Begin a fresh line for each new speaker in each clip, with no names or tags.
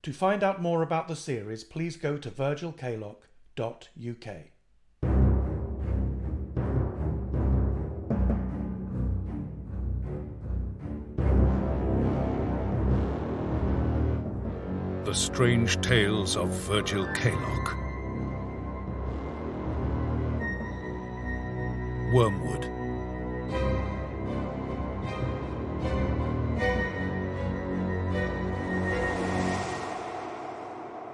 To find out more about the series, please go to virgilkaylock.uk.
The Strange Tales of Virgil Kaylock. Wormwood.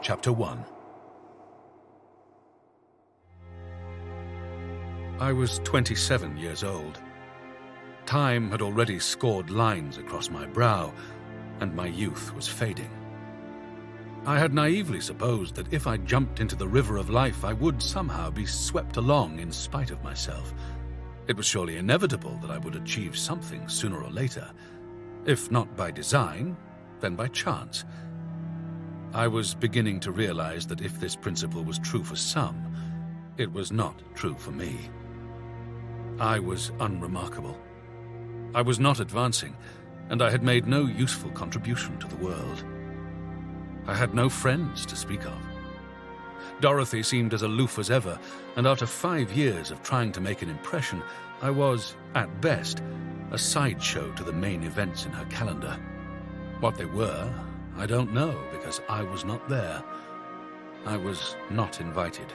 Chapter 1. I was 27 years old. Time had already scored lines across my brow, and my youth was fading. I had naively supposed that if I jumped into the river of life, I would somehow be swept along in spite of myself. It was surely inevitable that I would achieve something sooner or later, if not by design, then by chance. I was beginning to realize that if this principle was true for some, it was not true for me. I was unremarkable. I was not advancing, and I had made no useful contribution to the world. I had no friends to speak of. Dorothy seemed as aloof as ever, and after 5 years of trying to make an impression, I was, at best, a sideshow to the main events in her calendar. What they were, I don't know, because I was not there. I was not invited.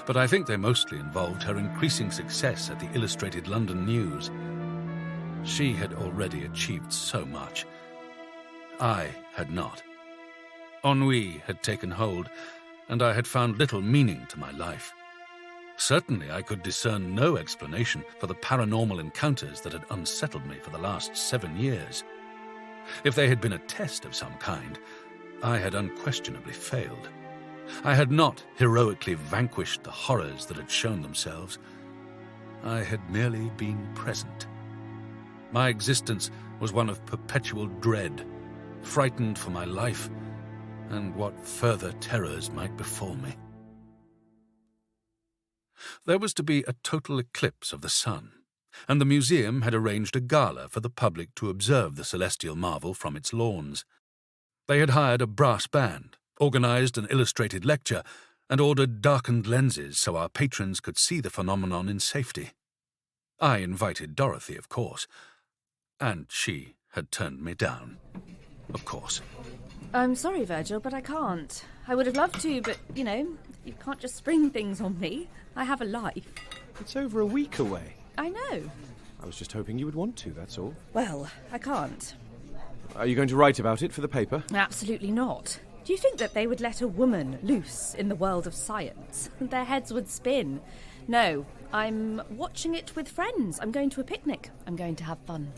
But I think they mostly involved her increasing success at the Illustrated London News. She had already achieved so much. I had not. Ennui had taken hold, and I had found little meaning to my life. Certainly I could discern no explanation for the paranormal encounters that had unsettled me for the last 7 years. If they had been a test of some kind, I had unquestionably failed. I had not heroically vanquished the horrors that had shown themselves. I had merely been present. My existence was one of perpetual dread, frightened for my life and what further terrors might befall me. There was to be a total eclipse of the sun, and the museum had arranged a gala for the public to observe the celestial marvel from its lawns. They had hired a brass band, organized an illustrated lecture, and ordered darkened lenses so our patrons could see the phenomenon in safety. I invited Dorothy, of course, and she had turned me down, of course.
I'm sorry, Virgil, but I can't. I would have loved to, but, you can't just spring things on me. I have a life.
It's over a week away.
I know.
I was just hoping you would want to, that's all.
Well, I can't.
Are you going to write about it for the paper?
Absolutely not. Do you think that they would let a woman loose in the world of science? Their heads would spin. No, I'm watching it with friends. I'm going to a picnic. I'm going to have fun.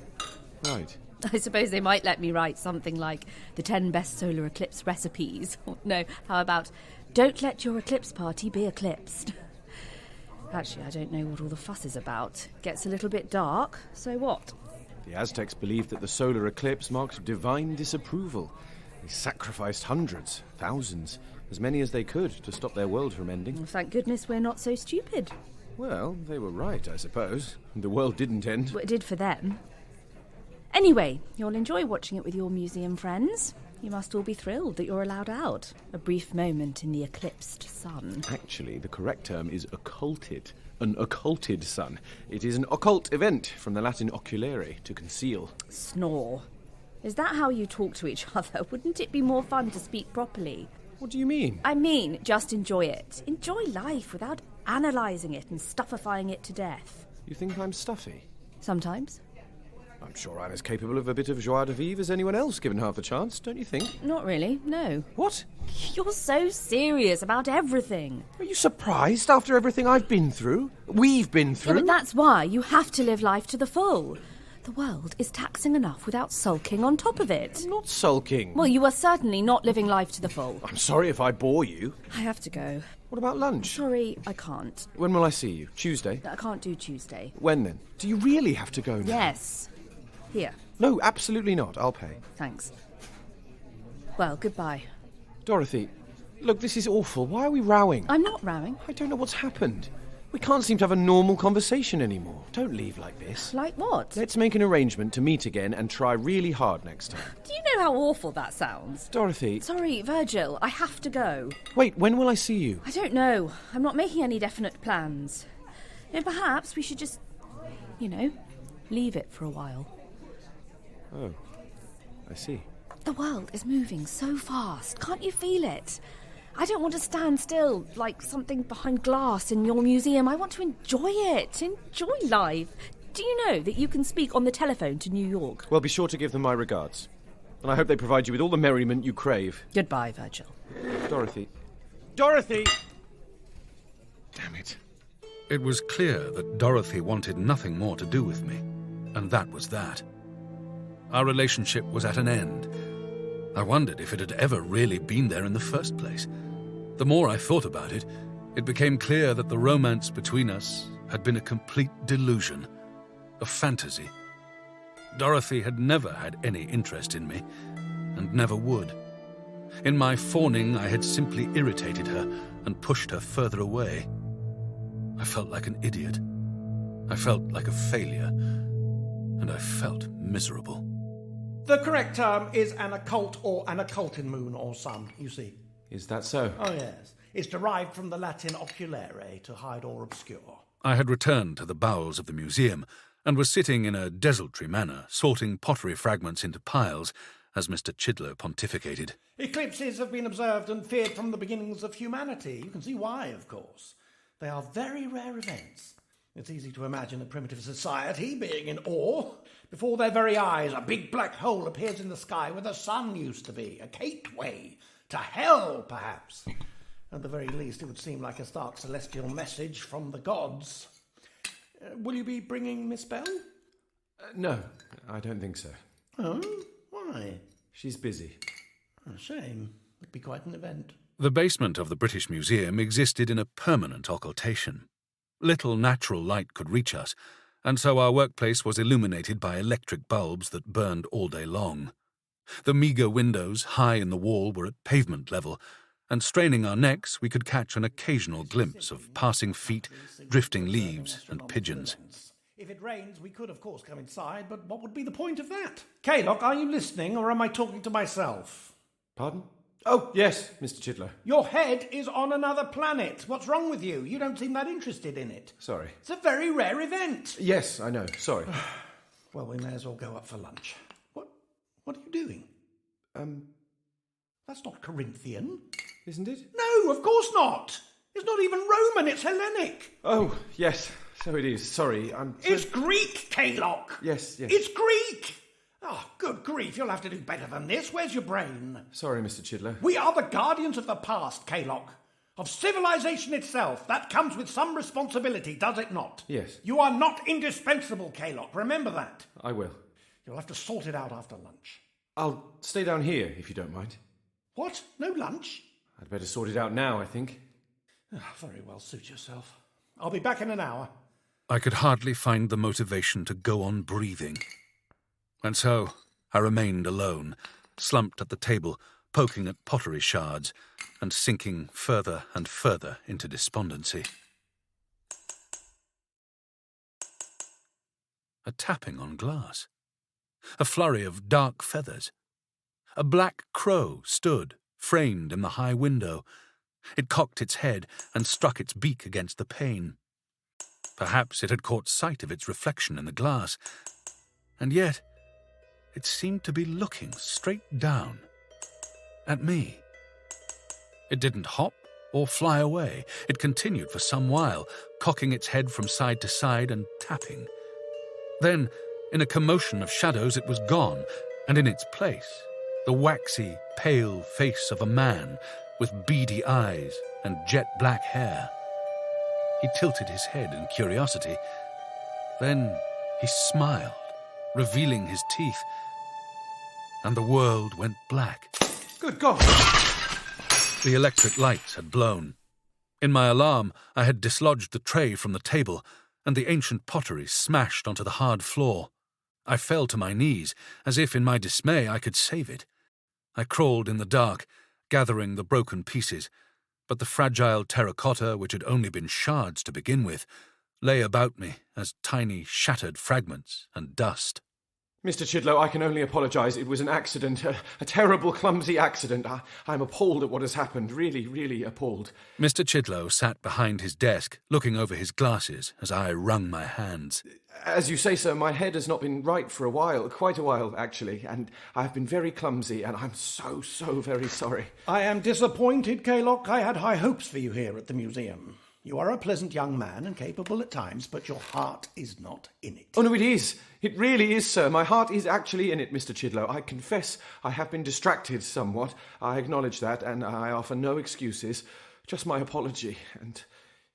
Right.
I suppose they might let me write something like the 10 best solar eclipse recipes. No, how about, don't let your eclipse party be eclipsed. Actually, I don't know what all the fuss is about. Gets a little bit dark, so what?
The Aztecs believed that the solar eclipse marked divine disapproval. They sacrificed hundreds, thousands, as many as they could to stop their world from ending.
Well, thank goodness we're not so stupid.
Well, they were right, I suppose. The world didn't end.
Well, it did for them. Anyway, you'll enjoy watching it with your museum friends. You must all be thrilled that you're allowed out. A brief moment in the eclipsed sun.
Actually, the correct term is occulted. An occulted sun. It is an occult event, from the Latin oculare, to conceal.
Snore. Is that how you talk to each other? Wouldn't it be more fun to speak properly?
What do you mean?
I mean, just enjoy it. Enjoy life without analysing it and stuffifying it to death.
You think I'm stuffy?
Sometimes.
I'm sure I'm as capable of a bit of joie de vivre as anyone else, given half the chance, don't you think?
Not really, no.
What?
You're so serious about everything.
Are you surprised after everything I've been through? We've been through?
Yeah, but that's why you have to live life to the full. The world is taxing enough without sulking on top of it.
I'm not sulking.
Well, you are certainly not living life to the full.
I'm sorry if I bore you.
I have to go.
What about lunch?
Sorry, I can't.
When will I see you? Tuesday?
I can't do Tuesday.
When then? Do you really have to go now?
Yes. Here.
No, absolutely not. I'll pay.
Thanks. Well, goodbye.
Dorothy, look, this is awful. Why are we rowing?
I'm not rowing.
I don't know what's happened. We can't seem to have a normal conversation anymore. Don't leave like this.
Like what?
Let's make an arrangement to meet again and try really hard next time.
Do you know how awful that sounds?
Dorothy...
Sorry, Virgil, I have to go.
Wait, when will I see you?
I don't know. I'm not making any definite plans. Perhaps we should just, leave it for a while.
Oh, I see.
The world is moving so fast. Can't you feel it? I don't want to stand still like something behind glass in your museum. I want to enjoy it. Enjoy life. Do you know that you can speak on the telephone to New York?
Well, be sure to give them my regards. And I hope they provide you with all the merriment you crave.
Goodbye, Virgil.
Dorothy. Dorothy! Damn it.
It was clear that Dorothy wanted nothing more to do with me, and that was that. Our relationship was at an end. I wondered if it had ever really been there in the first place. The more I thought about it, it became clear that the romance between us had been a complete delusion, a fantasy. Dorothy had never had any interest in me, and never would. In my fawning, I had simply irritated her and pushed her further away. I felt like an idiot. I felt like a failure, and I felt miserable.
The correct term is an occult or an occulting moon or sun, you see.
Is that so?
Oh, yes. It's derived from the Latin oculare, to hide or obscure.
I had returned to the bowels of the museum and was sitting in a desultory manner, sorting pottery fragments into piles, as Mr. Chidlow pontificated.
Eclipses have been observed and feared from the beginnings of humanity. You can see why, of course. They are very rare events. It's easy to imagine a primitive society being in awe. Before their very eyes, a big black hole appears in the sky where the sun used to be, a gateway to hell, perhaps. At the very least, it would seem like a stark celestial message from the gods. Will you be bringing Miss Bell?
No, I don't think so.
Oh, why?
She's busy.
A shame. It'd be quite an event.
The basement of the British Museum existed in a permanent occultation. Little natural light could reach us, and so our workplace was illuminated by electric bulbs that burned all day long. The meagre windows high in the wall were at pavement level, and straining our necks we could catch an occasional glimpse of passing feet, drifting leaves and pigeons.
If it rains, we could, of course, come inside, but what would be the point of that? Kaylock, are you listening, or am I talking to myself?
Pardon? Oh, yes, Mr. Chidlow.
Your head is on another planet. What's wrong with you? You don't seem that interested in it.
Sorry.
It's a very rare event.
Yes, I know. Sorry.
Well, we may as well go up for lunch. What are you doing? That's not Corinthian.
Isn't it?
No, of course not. It's not even Roman, it's Hellenic.
Oh, yes, so it is. Sorry,
It's Greek, Kaylock.
Yes.
It's Greek. Oh, good grief, you'll have to do better than this. Where's your brain?
Sorry, Mr. Chidlow.
We are the guardians of the past, Kaylock. Of civilization itself. That comes with some responsibility, does it not?
Yes.
You are not indispensable, Kaylock. Remember that.
I will.
You'll have to sort it out after lunch.
I'll stay down here, if you don't mind.
What? No lunch?
I'd better sort it out now, I think.
Very well, suit yourself. I'll be back in an hour.
I could hardly find the motivation to go on breathing. And so I remained alone, slumped at the table, poking at pottery shards, and sinking further and further into despondency. A tapping on glass. A flurry of dark feathers. A black crow stood, framed in the high window. It cocked its head and struck its beak against the pane. Perhaps it had caught sight of its reflection in the glass, and yet it seemed to be looking straight down at me. It didn't hop or fly away. It continued for some while, cocking its head from side to side and tapping. Then, in a commotion of shadows, it was gone, and in its place, the waxy, pale face of a man with beady eyes and jet-black hair. He tilted his head in curiosity. Then he smiled, revealing his teeth, and the world went black.
Good God!
The electric lights had blown. In my alarm, I had dislodged the tray from the table, and the ancient pottery smashed onto the hard floor. I fell to my knees, as if in my dismay I could save it. I crawled in the dark, gathering the broken pieces, but the fragile terracotta, which had only been shards to begin with, lay about me as tiny shattered fragments and dust.
Mr. Chidlow, I can only apologise. It was an accident, a terrible, clumsy accident. I'm appalled at what has happened, really, really appalled.
Mr. Chidlow sat behind his desk, looking over his glasses as I wrung my hands.
As you say, sir, my head has not been right for a while, quite a while, actually, and I've been very clumsy, and I'm so very sorry.
I am disappointed, Kaylock. I had high hopes for you here at the museum. You are a pleasant young man and capable at times, but your heart is not in it.
Oh, no, it is. It really is, sir. My heart is actually in it, Mr. Chidlow. I confess I have been distracted somewhat. I acknowledge that, and I offer no excuses. Just my apology, and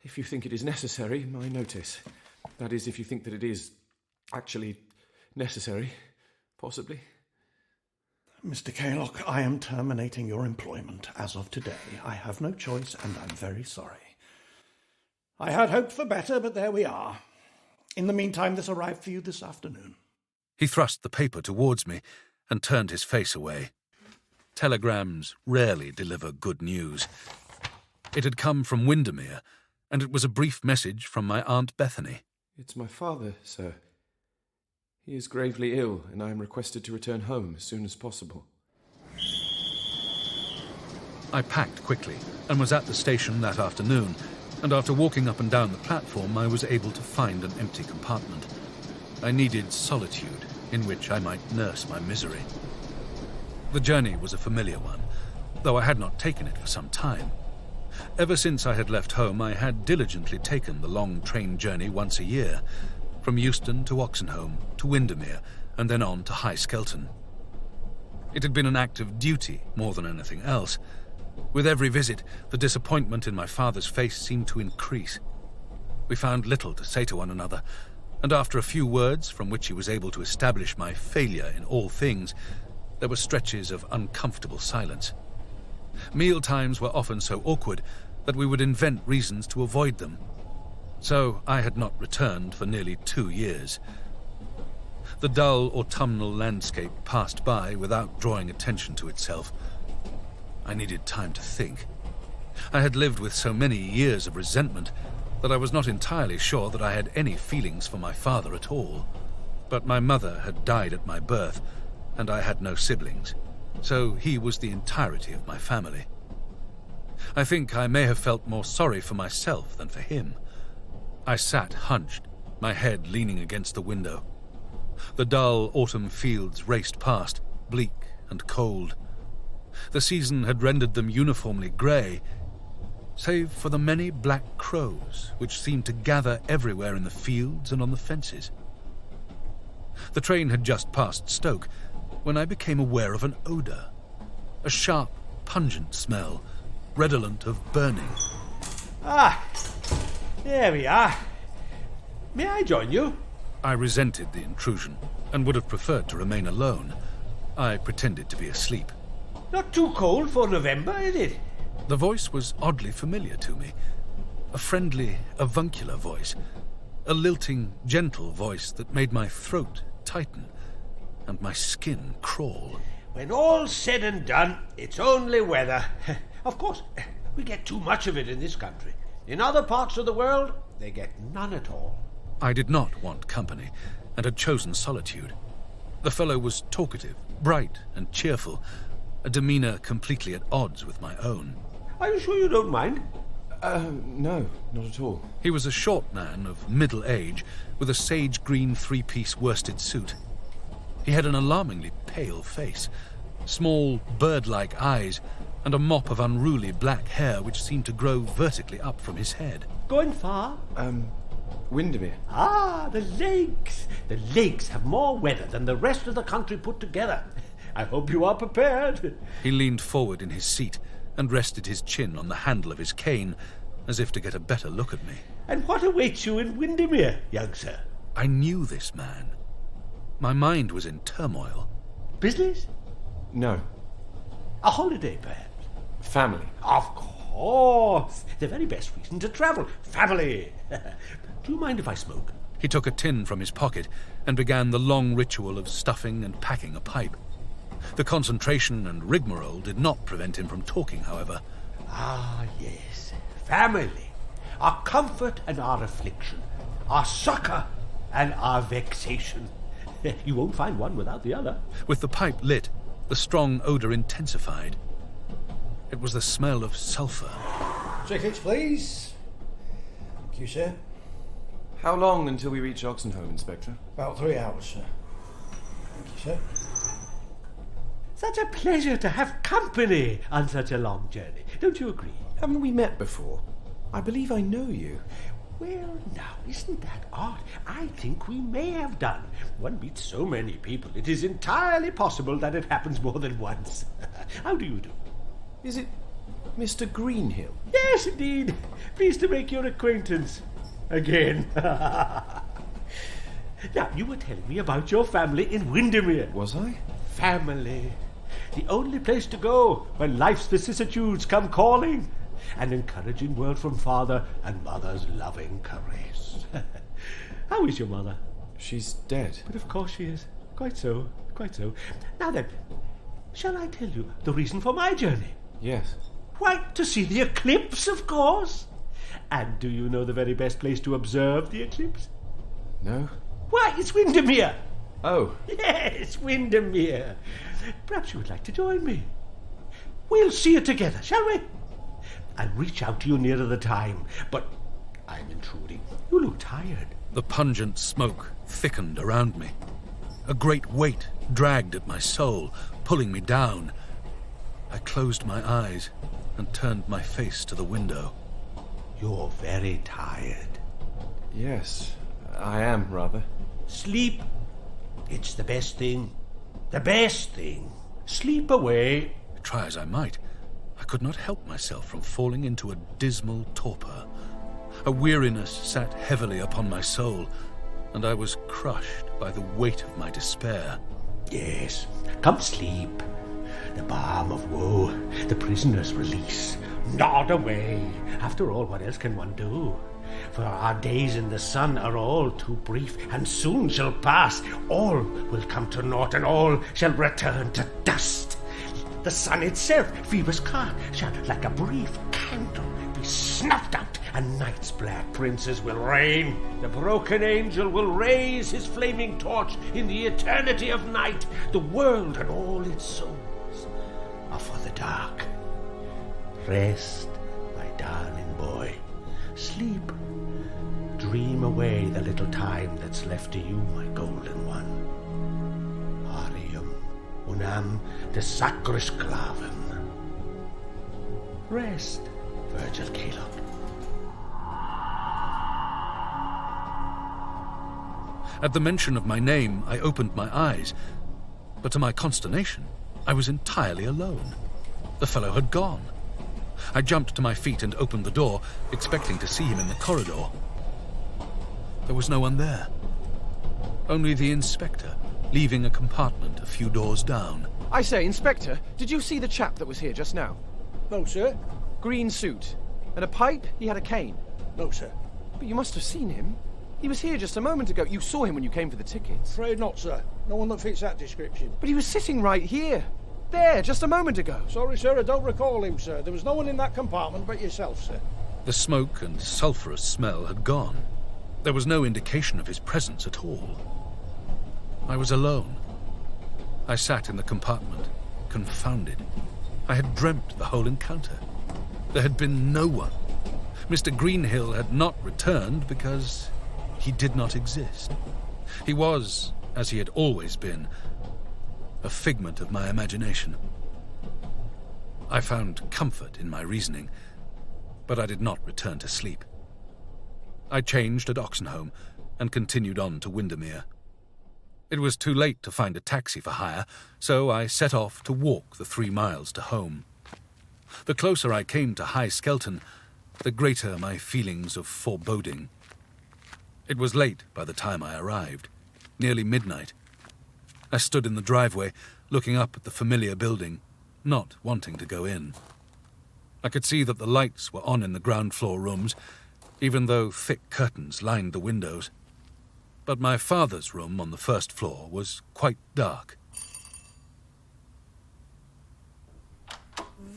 if you think it is necessary, my notice. That is, if you think that it is actually necessary, possibly.
Mr. Kaylock, I am terminating your employment as of today. I have no choice, and I'm very sorry. I had hoped for better, but there we are. In the meantime, this arrived for you this afternoon.
He thrust the paper towards me and turned his face away. Telegrams rarely deliver good news. It had come from Windermere, and it was a brief message from my Aunt Bethany.
It's my father, sir. He is gravely ill, and I am requested to return home as soon as possible.
I packed quickly and was at the station that afternoon, and after walking up and down the platform, I was able to find an empty compartment. I needed solitude in which I might nurse my misery. The journey was a familiar one, though I had not taken it for some time. Ever since I had left home, I had diligently taken the long train journey once a year, from Euston to Oxenholme to Windermere, and then on to High Skelton. It had been an act of duty more than anything else. With every visit, the disappointment in my father's face seemed to increase. We found little to say to one another, and after a few words from which he was able to establish my failure in all things, there were stretches of uncomfortable silence. Meal times were often so awkward that we would invent reasons to avoid them. So I had not returned for nearly 2 years. The dull autumnal landscape passed by without drawing attention to itself. I needed time to think. I had lived with so many years of resentment that I was not entirely sure that I had any feelings for my father at all. But my mother had died at my birth, and I had no siblings, so he was the entirety of my family. I think I may have felt more sorry for myself than for him. I sat hunched, my head leaning against the window. The dull autumn fields raced past, bleak and cold. The season had rendered them uniformly grey, save for the many black crows which seemed to gather everywhere in the fields and on the fences. The train had just passed Stoke when I became aware of an odour, a sharp, pungent smell, redolent of burning.
Ah, there we are. May I join you?
I resented the intrusion and would have preferred to remain alone. I pretended to be asleep.
Not too cold for November, is it?
The voice was oddly familiar to me. A friendly, avuncular voice. A lilting, gentle voice that made my throat tighten and my skin crawl.
When all's said and done, it's only weather. Of course, we get too much of it in this country. In other parts of the world, they get none at all.
I did not want company, and had chosen solitude. The fellow was talkative, bright, and cheerful, a demeanour completely at odds with my own.
Are you sure you don't mind?
No, not at all.
He was a short man of middle age, with a sage-green three-piece worsted suit. He had an alarmingly pale face, small, bird-like eyes, and a mop of unruly black hair which seemed to grow vertically up from his head.
Going far?
Windermere.
Ah, the lakes. The lakes have more weather than the rest of the country put together. I hope you are prepared.
He leaned forward in his seat and rested his chin on the handle of his cane, as if to get a better look at me.
And what awaits you in Windermere, young sir?
I knew this man. My mind was in turmoil.
Business?
No.
A holiday, perhaps?
Family.
Of course. The very best reason to travel. Family. Do you mind if I smoke?
He took a tin from his pocket and began the long ritual of stuffing and packing a pipe. The concentration and rigmarole did not prevent him from talking, however.
Ah, yes. Family. Our comfort and our affliction. Our succour and our vexation. You won't find one without the other.
With the pipe lit, the strong odour intensified. It was the smell of sulphur.
Tickets, please. Thank you, sir.
How long until we reach Oxenholme, Inspector?
About 3 hours, sir. Thank you, sir.
Such a pleasure to have company on such a long journey. Don't you agree?
Haven't we met before? I believe I know you.
Well, now, isn't that odd? I think we may have done. One meets so many people, it is entirely possible that it happens more than once. How do you do?
Is it Mr. Greenhill?
Yes, indeed. Pleased to make your acquaintance. Again. Now, you were telling me about your family in Windermere.
Was I?
Family. The only place to go when life's vicissitudes come calling. An encouraging word from father and mother's loving caress. How is your mother?
She's dead.
But of course she is. Quite so, quite so. Now then, shall I tell you the reason for my journey?
Yes.
Why, to see the eclipse, of course. And do you know the very best place to observe the eclipse?
No?
Why, it's Windermere.
Oh.
Yes, Windermere. Perhaps you would like to join me. We'll see it together, shall we? I'll reach out to you nearer the time, but I'm intruding. You look tired.
The pungent smoke thickened around me. A great weight dragged at my soul, pulling me down. I closed my eyes and turned my face to the window.
You're very tired.
Yes, I am, rather.
Sleep. It's the best thing. The best thing. Sleep away.
Try as I might, I could not help myself from falling into a dismal torpor. A weariness sat heavily upon my soul, and I was crushed by the weight of my despair.
Yes, come sleep. The balm of woe, the prisoner's release. Nod away. After all, what else can one do? For our days in the sun are all too brief, and soon shall pass. All will come to naught, and all shall return to dust. The sun itself, Phoebus' car, shall, like a brief candle, be snuffed out, and night's black princes will reign. The broken angel will raise his flaming torch in the eternity of night. The world and all its souls are for the dark. Rest, my darling boy. Sleep. Dream away the little time that's left to you, my golden one. Arium unam de sacris clavum. Rest, Virgil Kaylock.
At the mention of my name, I opened my eyes, but to my consternation, I was entirely alone. The fellow had gone. I jumped to my feet and opened the door, expecting to see him in the corridor. There was no one there. Only the inspector, leaving a compartment a few doors down.
I say, Inspector, did you see the chap that was here just now?
No, sir.
Green suit. And a pipe? He had a cane.
No, sir.
But you must have seen him. He was here just a moment ago. You saw him when you came for the tickets.
Afraid not, sir. No one that fits that description.
But he was sitting right here. There, just a moment ago.
Sorry, sir, I don't recall him, sir. There was no one in that compartment but yourself, sir.
The smoke and sulphurous smell had gone. There was no indication of his presence at all. I was alone. I sat in the compartment, confounded. I had dreamt the whole encounter. There had been no one. Mr. Greenhill had not returned because he did not exist. He was, as he had always been, a figment of my imagination. I found comfort in my reasoning, but I did not return to sleep. I changed at Oxenholme and continued on to Windermere. It was too late to find a taxi for hire, so I set off to walk the 3 miles to home. The closer I came to High Skelton, the greater my feelings of foreboding. It was late by the time I arrived, nearly midnight. I stood in the driveway, looking up at the familiar building, not wanting to go in. I could see that the lights were on in the ground floor rooms, even though thick curtains lined the windows. But my father's room on the first floor was quite dark.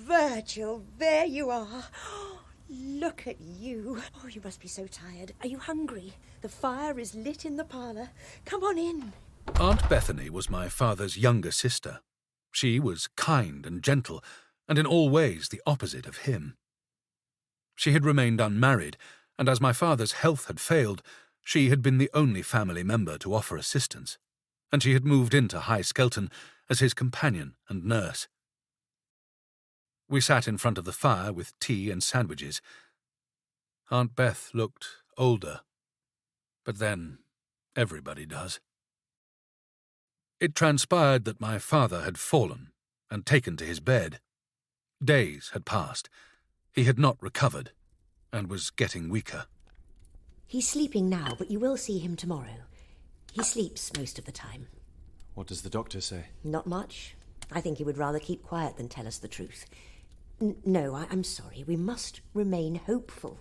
Virgil, there you are. Look at you. Oh, you must be so tired. Are you hungry? The fire is lit in the parlour. Come on in.
Aunt Bethany was my father's younger sister. She was kind and gentle, and in all ways the opposite of him. She had remained unmarried, and as my father's health had failed, she had been the only family member to offer assistance, and she had moved into High Skelton as his companion and nurse. We sat in front of the fire with tea and sandwiches. Aunt Beth looked older, but then everybody does. It transpired that my father had fallen and taken to his bed. Days had passed. He had not recovered and was getting weaker.
He's sleeping now, but you will see him tomorrow. He sleeps most of the time.
What does the doctor say?
Not much. I think he would rather keep quiet than tell us the truth. No, I'm sorry. We must remain hopeful.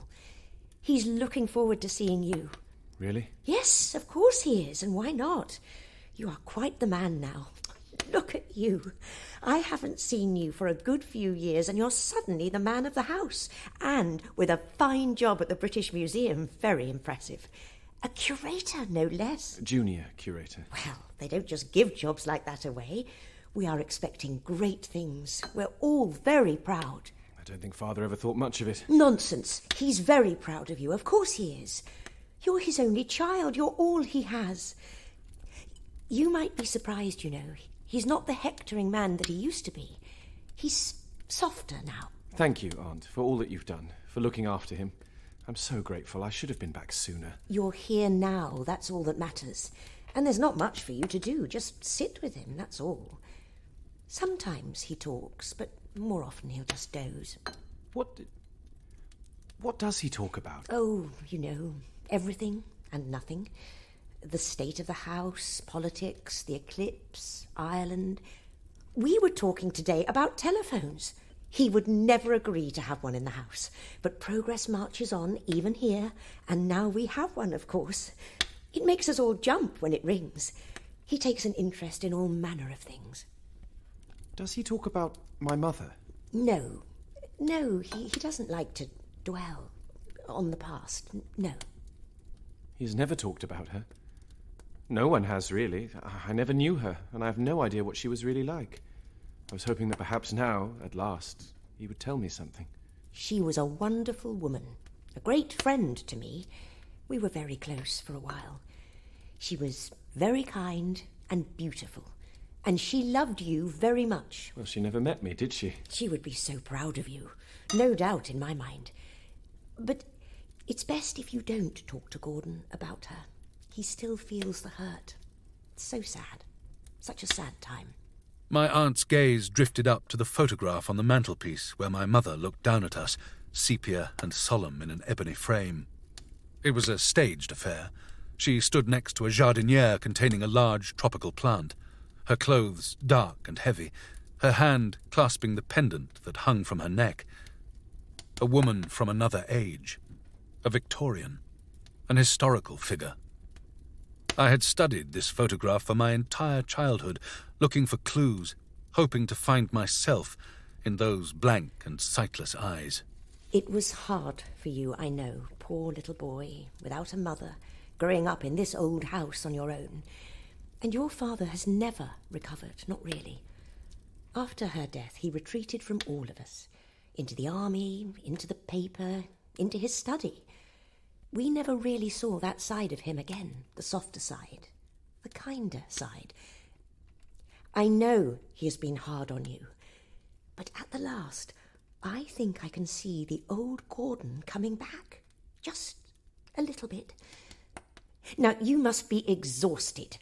He's looking forward to seeing you.
Really?
Yes, of course he is, and why not? You are quite the man now. Look at you. I haven't seen you for a good few years, and you're suddenly the man of the house. And with a fine job at the British Museum. Very impressive. A curator, no less.
Junior curator.
Well, they don't just give jobs like that away. We are expecting great things. We're all very proud.
I don't think Father ever thought much of it.
Nonsense. He's very proud of you. Of course he is. You're his only child. You're all he has. You might be surprised, you know. He's not the hectoring man that he used to be. He's softer now.
Thank you, Aunt, for all that you've done, for looking after him. I'm so grateful. I should have been back sooner.
You're here now. That's all that matters. And there's not much for you to do. Just sit with him, that's all. Sometimes he talks, but more often he'll just doze.
What does he talk about?
Oh, you know, everything and nothing. The state of the house, politics, the eclipse, Ireland. We were talking today about telephones. He would never agree to have one in the house. But progress marches on, even here, and now we have one, of course. It makes us all jump when it rings. He takes an interest in all manner of things.
Does he talk about my mother?
No, he doesn't like to dwell on the past, no.
He's never talked about her. No one has, really. I never knew her, and I have no idea what she was really like. I was hoping that perhaps now, at last, he would tell me something.
She was a wonderful woman, a great friend to me. We were very close for a while. She was very kind and beautiful, and she loved you very much.
Well, she never met me, did she?
She would be so proud of you, no doubt in my mind. But it's best if you don't talk to Gordon about her. He still feels the hurt. It's so sad. Such a sad time.
My aunt's gaze drifted up to the photograph on the mantelpiece where my mother looked down at us, sepia and solemn in an ebony frame. It was a staged affair. She stood next to a jardiniere containing a large tropical plant, her clothes dark and heavy, her hand clasping the pendant that hung from her neck. A woman from another age, a Victorian, an historical figure. I had studied this photograph for my entire childhood, looking for clues, hoping to find myself in those blank and sightless eyes.
It was hard for you, I know, poor little boy, without a mother, growing up in this old house on your own. And your father has never recovered, not really. After her death, he retreated from all of us, into the army, into the paper, into his study. We never really saw that side of him again, the softer side, the kinder side. I know he has been hard on you, but at the last, I think I can see the old Gordon coming back, just a little bit. Now, you must be exhausted.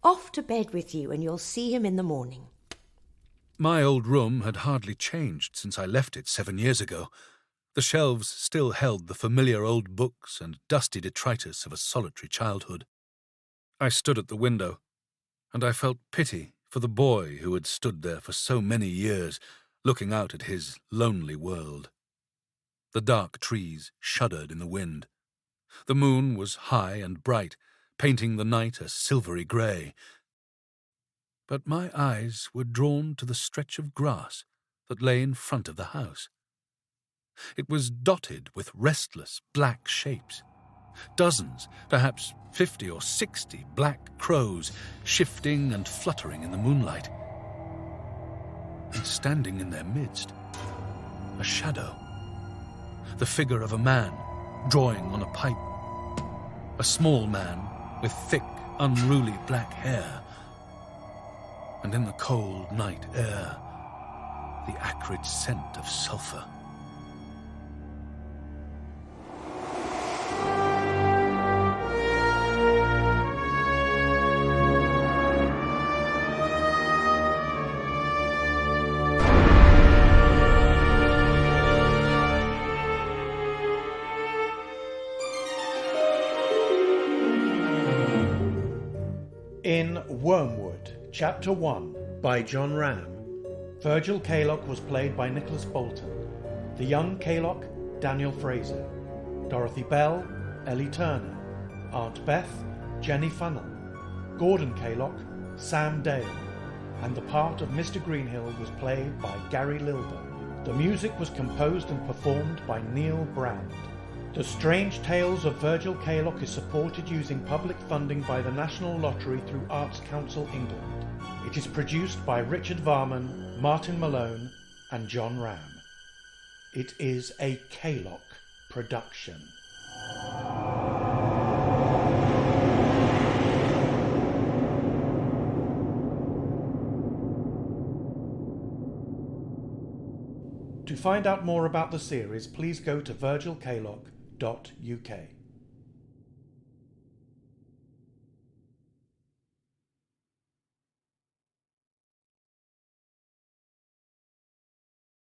Off to bed with you, and you'll see him in the morning.
My old room had hardly changed since I left it 7 years ago. The shelves still held the familiar old books and dusty detritus of a solitary childhood. I stood at the window, and I felt pity for the boy who had stood there for so many years, looking out at his lonely world. The dark trees shuddered in the wind. The moon was high and bright, painting the night a silvery grey. But my eyes were drawn to the stretch of grass that lay in front of the house. It was dotted with restless black shapes. Dozens, perhaps 50 or 60 black crows shifting and fluttering in the moonlight. And standing in their midst, a shadow. The figure of a man drawing on a pipe. A small man with thick, unruly black hair. And in the cold night air, the acrid scent of sulphur.
In Wormwood, Chapter 1, by John Ram, Virgil Kaylock was played by Nicholas Bolton, the young Kaylock, Daniel Fraser, Dorothy Bell, Ellie Turner, Aunt Beth, Jenny Funnell, Gordon Kaylock, Sam Dale, and the part of Mr. Greenhill was played by Gary Lilburn. The music was composed and performed by Neil Brand. The Strange Tales of Virgil Kaylock is supported using public funding by the National Lottery through Arts Council England. It is produced by Richard Varman, Martin Malone and John Ram. It is a Kaylock production. To find out more about the series, please go to virgilkaylock.uk.